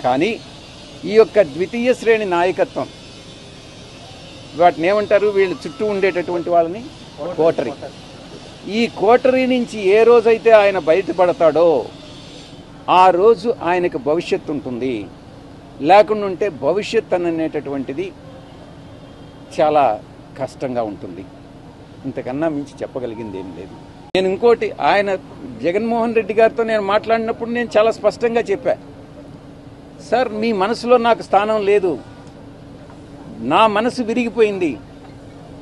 కానీ ఈ యొక్క ద్వితీయ శ్రేణి నాయకత్వం, వాటిని ఏమంటారు, వీళ్ళు చుట్టూ ఉండేటటువంటి వాళ్ళని కోటరీ. ఈ కోటరీ నుంచి ఏ రోజైతే ఆయన బయటపడతాడో ఆ రోజు ఆయనకు భవిష్యత్తు ఉంటుంది. లేకుండా ఉంటే భవిష్యత్ అనేటటువంటిది చాలా కష్టంగా ఉంటుంది. ఇంతకన్నా మించి చెప్పగలిగింది ఏం లేదు. నేను ఇంకోటి, ఆయన జగన్మోహన్ రెడ్డి గారితో నేను మాట్లాడినప్పుడు నేను చాలా స్పష్టంగా చెప్పా, సార్ మీ మనసులో నాకు స్థానం లేదు, నా మనసు విరిగిపోయింది.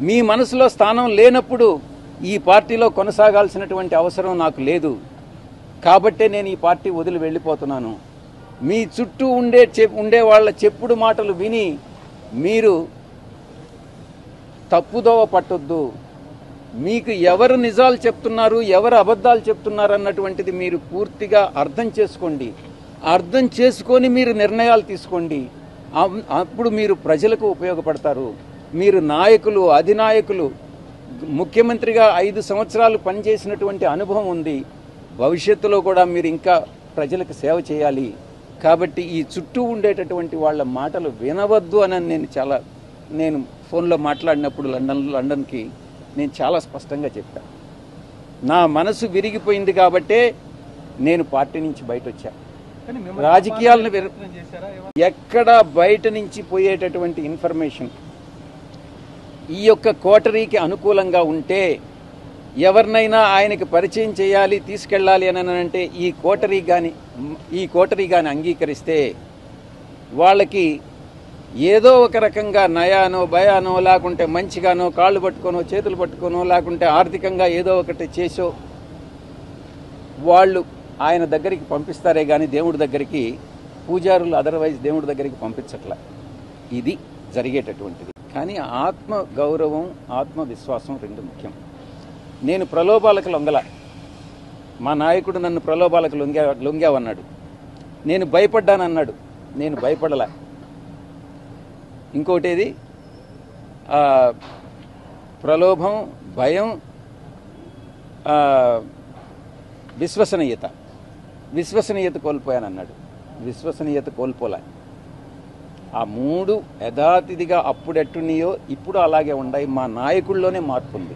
మీ మనసులో స్థానం లేనప్పుడు ఈ పార్టీలో కొనసాగాల్సినటువంటి అవసరం నాకు లేదు. కాబట్టే నేను ఈ పార్టీ వదిలి వెళ్ళిపోతున్నాను. మీ చుట్టూ ఉండే వాళ్ళ చెప్పుడు మాటలు విని మీరు తప్పుదోవ పట్టొద్దు. మీకు ఎవరు నిజాలు చెప్తున్నారు, ఎవరు అబద్ధాలు చెప్తున్నారు అన్నటువంటిది మీరు పూర్తిగా అర్థం చేసుకోండి. అర్థం చేసుకొని మీరు నిర్ణయాలు తీసుకోండి. అప్పుడు మీరు ప్రజలకు ఉపయోగపడతారు. మీరు నాయకులు, అధినాయకులు, ముఖ్యమంత్రిగా 5 సంవత్సరాలు పనిచేసినటువంటి అనుభవం ఉంది. భవిష్యత్తులో కూడా మీరు ఇంకా ప్రజలకు సేవ చేయాలి. కాబట్టి ఈ చుట్టూ ఉండేటటువంటి వాళ్ళ మాటలు వినవద్దు అని నేను ఫోన్లో మాట్లాడినప్పుడు లండన్కి నేను చాలా స్పష్టంగా చెప్పాను. నా మనసు విరిగిపోయింది కాబట్టే నేను పార్టీ నుంచి బయట వచ్చా. రాజకీయాలను ఎక్కడ బయట నుంచి పోయేటటువంటి ఇన్ఫర్మేషన్ ఈ యొక్క కోటరీకి అనుకూలంగా ఉంటే, ఎవరినైనా ఆయనకి పరిచయం చేయాలి, తీసుకెళ్ళాలి అని అంటే ఈ కోటరీ కానీ అంగీకరిస్తే వాళ్ళకి ఏదో ఒక రకంగా నయానో భయానో, లేకుంటే మంచిగానో కాళ్ళు పట్టుకోనో చేతులు పట్టుకోనో, లేకుంటే ఆర్థికంగా ఏదో ఒకటి చేసో వాళ్ళు ఆయన దగ్గరికి పంపిస్తారే కానీ దేవుడి దగ్గరికి, పూజారులు అదర్వైజ్ దేవుడి దగ్గరికి పంపించట్ల. ఇది జరిగేటటువంటిది. కానీ ఆత్మ గౌరవం, ఆత్మవిశ్వాసం రెండు ముఖ్యం. నేను ప్రలోభాలకు లొంగల. మా నాయకుడు నన్ను ప్రలోభాలకు లొంగావన్నాడు. నేను భయపడ్డానన్నాడు. నేను భయపడలా. ఇంకోటేది ప్రలోభం, భయం, విశ్వసనీయత కోల్పోయానన్నాడు. విశ్వసనీయత కోల్పోలే. ఆ 3 యథాతిథిగా అప్పుడెట్టున్నాయో ఇప్పుడు అలాగే ఉన్నాయి. మా నాయకుల్లోనే మార్పు ఉంది.